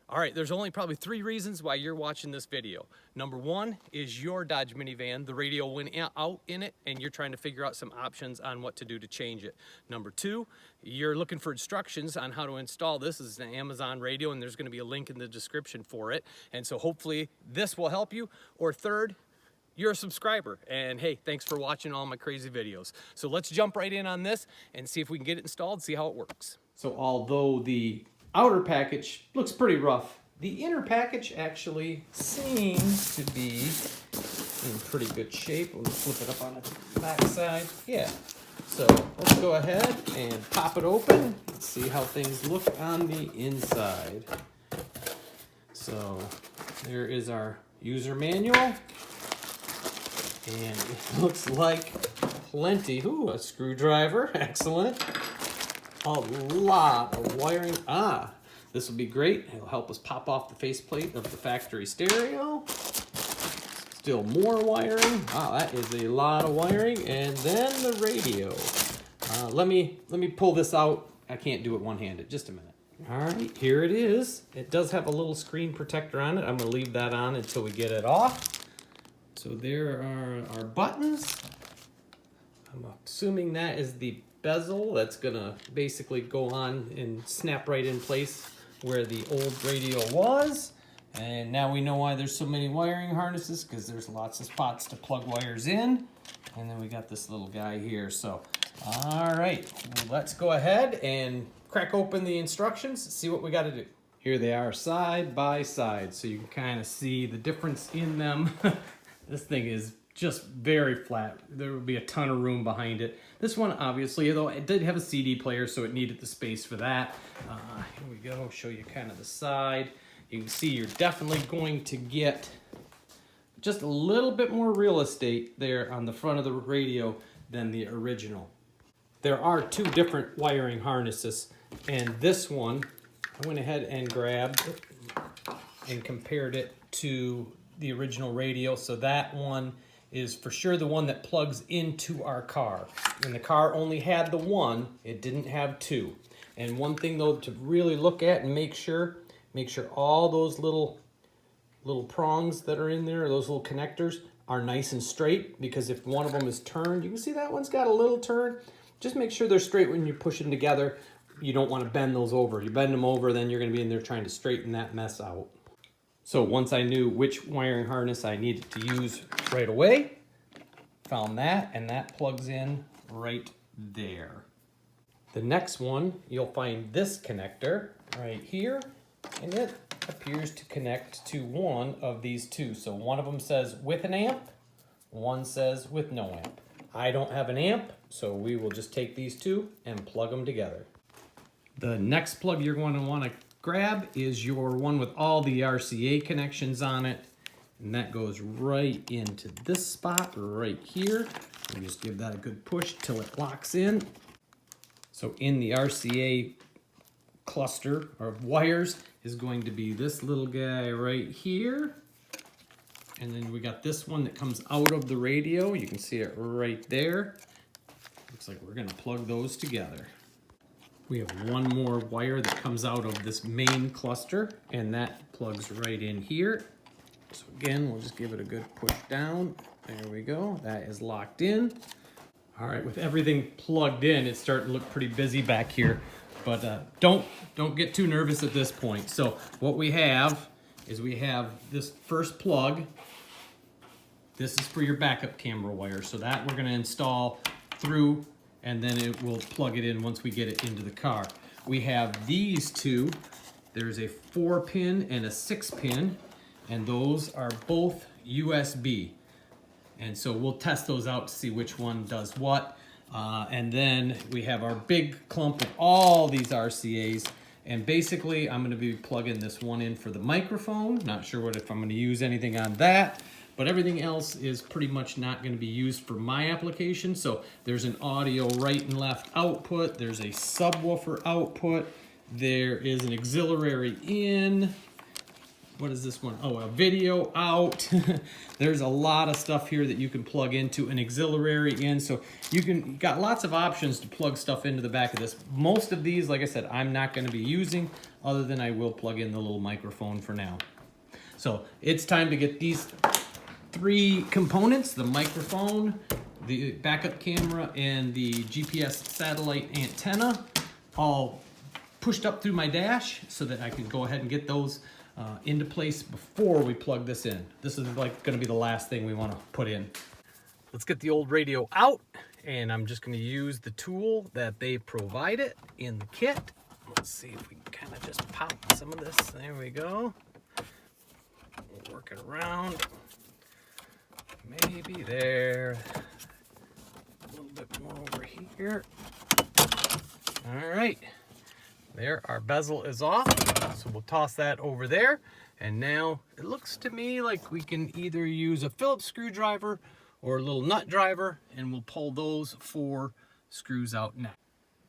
All right, there's only probably 3 reasons why you're watching this video. Number 1 is your Dodge minivan. The radio went out in it and you're trying to figure out some options on what to do to change it. Number 2, you're looking for instructions on how to install this. This is an Amazon radio and there's gonna be a link in the description for it. And so hopefully this will help you. Or third, you're a subscriber and hey, thanks for watching all my crazy videos. So let's jump right in on this and see if we can get it installed, see how it works. So although the outer package looks pretty rough, the inner package actually seems to be in pretty good shape. Let me flip it up on the back side. Yeah. So let's go ahead and pop it open and see how things look on the inside. So there is our user manual. And it looks like plenty. Ooh, a screwdriver. Excellent. A lot of wiring. This will be great. It'll help us pop off the faceplate of the factory stereo. Still more wiring. That is a lot of wiring. And then the radio. Let me pull this out. I can't do it one-handed. Just a minute. All right, here it is. It does have a little screen protector on it. I'm going to leave that on until we get it off. So there are our buttons. I'm assuming that is the bezel that's gonna basically go on and snap right in place where the old radio was. And now we know why there's so many wiring harnesses, because there's lots of spots to plug wires in. And then we got this little guy here. So, all right, let's go ahead and crack open the instructions, see what we got to do. Here they are side by side, so you can kind of see the difference in them. This thing is just very flat. There will be a ton of room behind it. This one, obviously, though, it did have a CD player, so it needed the space for that. Here we go, show you kind of the side. You can see you're definitely going to get just a little bit more real estate there on the front of the radio than the original. There are 2 different wiring harnesses, and this one, I went ahead and grabbed it and compared it to the original radio. So that one is for sure the one that plugs into our car. And the car only had the one, it didn't have 2. And one thing though to really look at and make sure all those little prongs that are in there, those little connectors, are nice and straight, because if one of them is turned, you can see that one's got a little turn. Just make sure they're straight when you push them together. You don't want to bend those over. You bend them over, then you're going to be in there trying to straighten that mess out. So once I knew which wiring harness I needed to use right away, found that, and that plugs in right there. The next one, you'll find this connector right here, and it appears to connect to one of these 2. So one of them says with an amp, one says with no amp. I don't have an amp, so we will just take these 2 and plug them together. The next plug you're going to want to grab is your one with all the RCA connections on it, and that goes right into this spot right here. And just give that a good push till it locks in. So in the RCA cluster of wires is going to be this little guy right here, and then we got this one that comes out of the radio. You can see it right there. Looks like we're going to plug those together. We have one more wire that comes out of this main cluster, and that plugs right in here. So again, we'll just give it a good push down. There we go. That is locked in. All right, with everything plugged in, it's starting to look pretty busy back here, but don't get too nervous at this point. So what we have is we have this first plug. This is for your backup camera wire. So that we're going to install through, and then it will plug it in once we get it into the car. We have these 2. There's a 4-pin and a 6-pin, and those are both USB. And so we'll test those out to see which one does what. And then we have our big clump of all these RCAs. And basically, I'm going to be plugging this one in for the microphone. Not sure if I'm going to use anything on that. But everything else is pretty much not going to be used for my application. So there's an audio right and left output. There's a subwoofer output. There is an auxiliary in. what is this one? Oh, a video out. There's a lot of stuff here that you can plug into, an auxiliary in. So you got lots of options to plug stuff into the back of this. Most of these, like I said, I'm not going to be using, other than I will plug in the little microphone for now. So it's time to get these 3 components, the microphone, the backup camera, and the GPS satellite antenna, all pushed up through my dash so that I can go ahead and get those into place before we plug this in. This is like going to be the last thing we want to put in. Let's get the old radio out, and I'm just going to use the tool that they provided in the kit. Let's see if we can kind of just pop some of this. There we go. We'll work it around. Maybe there. A little bit more over here. All right. There, our bezel is off, so we'll toss that over there. And now it looks to me like we can either use a Phillips screwdriver or a little nut driver, and we'll pull those 4 screws out now.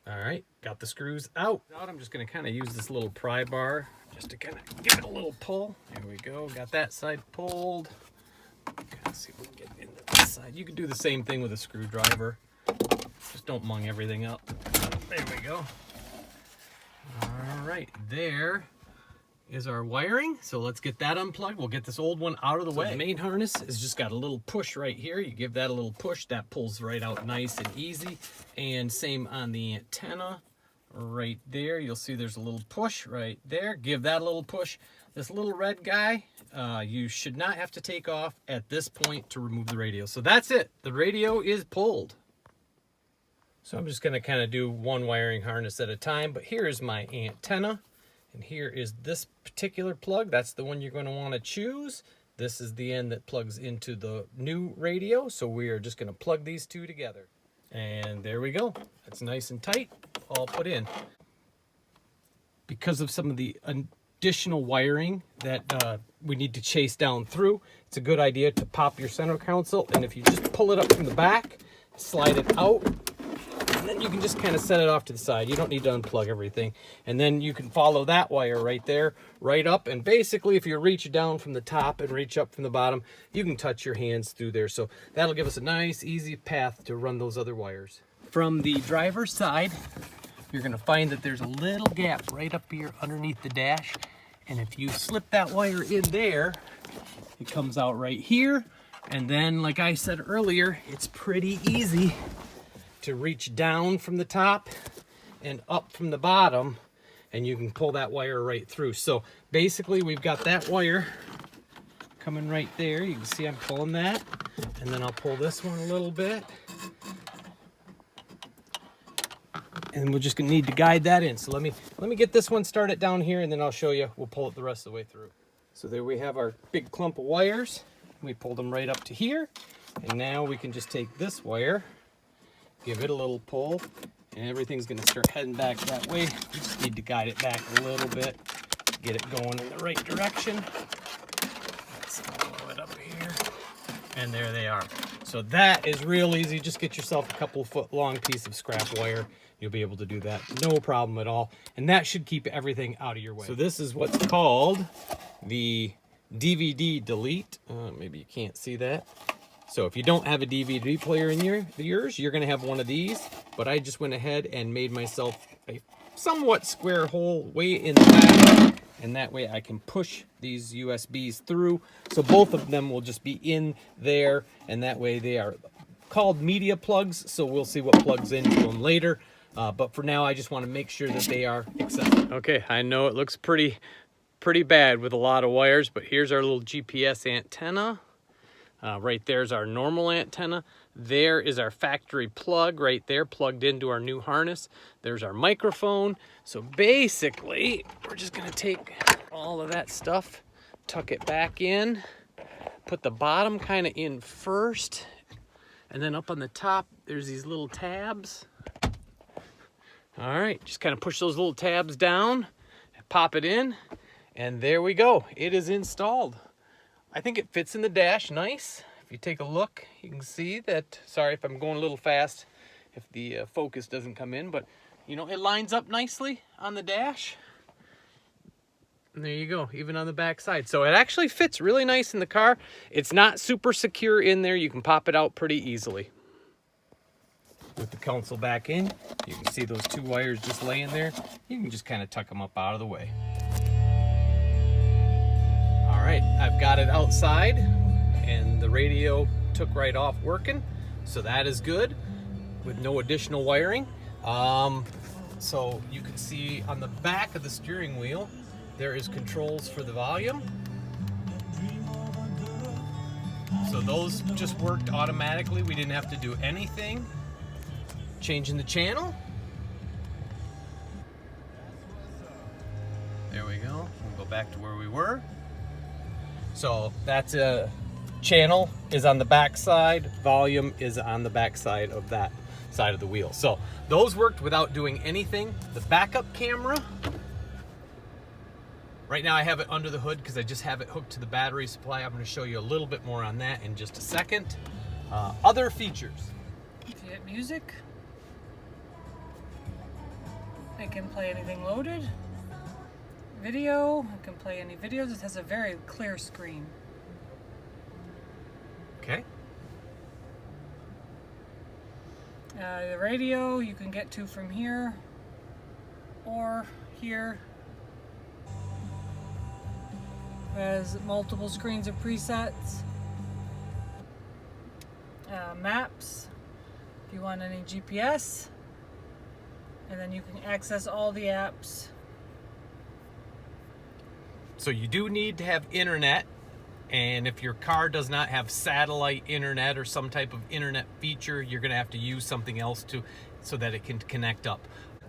All right, got the screws out. I'm just gonna kind of use this little pry bar just to kind of give it a little pull. There we go, got that side pulled. Let's see if we can get into this side. You can do the same thing with a screwdriver. Just don't mung everything up. There we go. All right, there is our wiring. So let's get that unplugged. We'll get this old one out of the way. The main harness has just got a little push right here. You give that a little push, that pulls right out nice and easy. And same on the antenna right there. You'll see there's a little push right there. Give that a little push. This little red guy, you should not have to take off at this point to remove the radio. So that's it. The radio is pulled. So I'm just going to kind of do one wiring harness at a time, but here is my antenna, and here is this particular plug. That's the one you're going to want to choose. This is the end that plugs into the new radio, so we are just going to plug these 2 together. And there we go. That's nice and tight, all put in. Because of some of the additional wiring that we need to chase down through, it's a good idea to pop your center console, and if you just pull it up from the back, slide it out, and then you can just kind of set it off to the side. You don't need to unplug everything. And then you can follow that wire right there, right up. And basically, if you reach down from the top and reach up from the bottom, you can touch your hands through there. So that'll give us a nice, easy path to run those other wires. From the driver's side, you're going to find that there's a little gap right up here underneath the dash. And if you slip that wire in there, it comes out right here. And then, like I said earlier, it's pretty easy to reach down from the top and up from the bottom, and you can pull that wire right through. So basically we've got that wire coming right there. You can see I'm pulling that, and then I'll pull this one a little bit, and we're just gonna need to guide that in. So let me get this one started down here, and then I'll show you. We'll pull it the rest of the way through. So there we have our big clump of wires. We pulled them right up to here, and now we can just take this wire, give it a little pull, and everything's going to start heading back that way. We just need to guide it back a little bit, get it going in the right direction. Let's follow it up here, and there they are. So that is real easy. Just get yourself a couple foot long piece of scrap wire. You'll be able to do that, no problem at all. And that should keep everything out of your way. So this is what's called the DVD delete. Maybe you can't see that. So if you don't have a DVD player in yours, you're going to have one of these. But I just went ahead and made myself a somewhat square hole way in the back. And that way I can push these USBs through. So both of them will just be in there. And that way they are called media plugs. So we'll see what plugs into them later. But for now, I just want to make sure that they are accessible. Okay, I know it looks pretty bad with a lot of wires. But here's our little GPS antenna. Right there's our normal antenna. There is our factory plug right there, plugged into our new harness. There's our microphone. So basically, we're just gonna take all of that stuff, tuck it back in, put the bottom kind of in first, and then up on the top, there's these little tabs. All right, just kind of push those little tabs down, pop it in, and there we go. It is installed. I think it fits in the dash nice. If you take a look, you can see that, sorry if I'm going a little fast, if the focus doesn't come in, but you know, it lines up nicely on the dash. And there you go, even on the back side. So it actually fits really nice in the car. It's not super secure in there. You can pop it out pretty easily. With the console back in, you can see those two wires just laying there. You can just kind of tuck them up out of the way. All right, I've got it outside and the radio took right off working. So that is good with no additional wiring. So you can see on the back of the steering wheel, there is controls for the volume. So those just worked automatically. We didn't have to do anything. Changing the channel. There we go. We'll go back to where we were. So that's a channel is on the back side. Volume is on the back side of that side of the wheel. So those worked without doing anything. The backup camera, right now I have it under the hood because I just have it hooked to the battery supply. I'm going to show you a little bit more on that in just a second. Other features. If you hit music, it can play anything loaded. Video, it can play any videos. It has a very clear screen. Okay. The radio you can get to from here or here. It has multiple screens of presets. Maps, if you want any GPS. And then you can access all the apps. So you do need to have internet, and if your car does not have satellite internet or some type of internet feature, you're going to have to use something else so that it can connect up.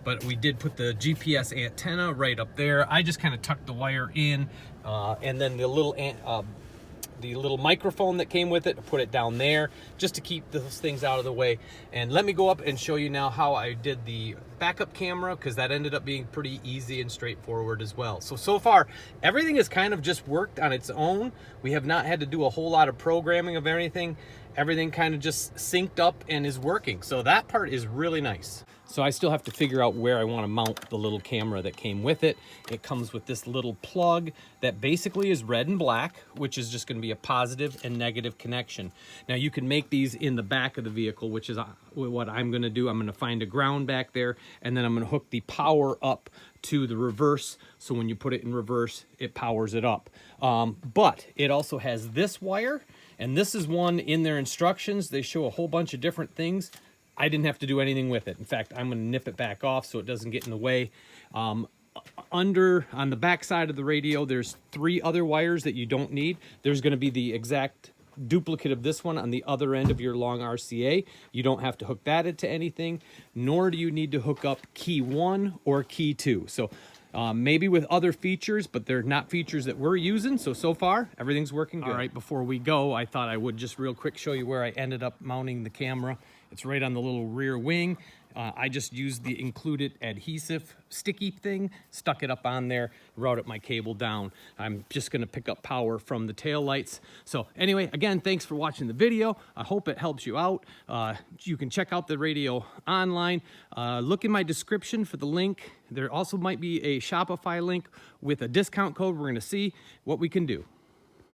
But we did put the GPS antenna right up there. I just kind of tucked the wire in, and then the little microphone that came with it, put it down there just to keep those things out of the way. And let me go up and show you now how I did the backup camera, because that ended up being pretty easy and straightforward as well. So far, everything has kind of just worked on its own. We have not had to do a whole lot of programming of anything. Everything kind of just synced up and is working. So that part is really nice. So I still have to figure out where I want to mount the little camera that came with it. It comes with this little plug that basically is red and black, which is just going to be a positive and negative connection. Now you can make these in the back of the vehicle, which is what I'm going to do. I'm going to find a ground back there, and then I'm going to hook the power up to the reverse. So when you put it in reverse, it powers it up. But it also has this wire, and this is one in their instructions. They show a whole bunch of different things. I didn't have to do anything with it. In fact, I'm going to nip it back off so it doesn't get in the way. On the back side of the radio, there's 3 other wires that you don't need. There's going to be the exact duplicate of this one on the other end of your long RCA. You don't have to hook that into anything, nor do you need to hook up key 1 or key 2. So maybe with other features, but they're not features that we're using. So far, everything's working good. All right, before we go, I thought I would just real quick show you where I ended up mounting the camera. It's right on the little rear wing. I just used the included adhesive sticky thing, stuck it up on there, routed my cable down. I'm just gonna pick up power from the tail lights. So anyway, again, thanks for watching the video. I hope it helps you out. You can check out the radio online. Look in my description for the link. There also might be a Shopify link with a discount code. We're gonna see what we can do.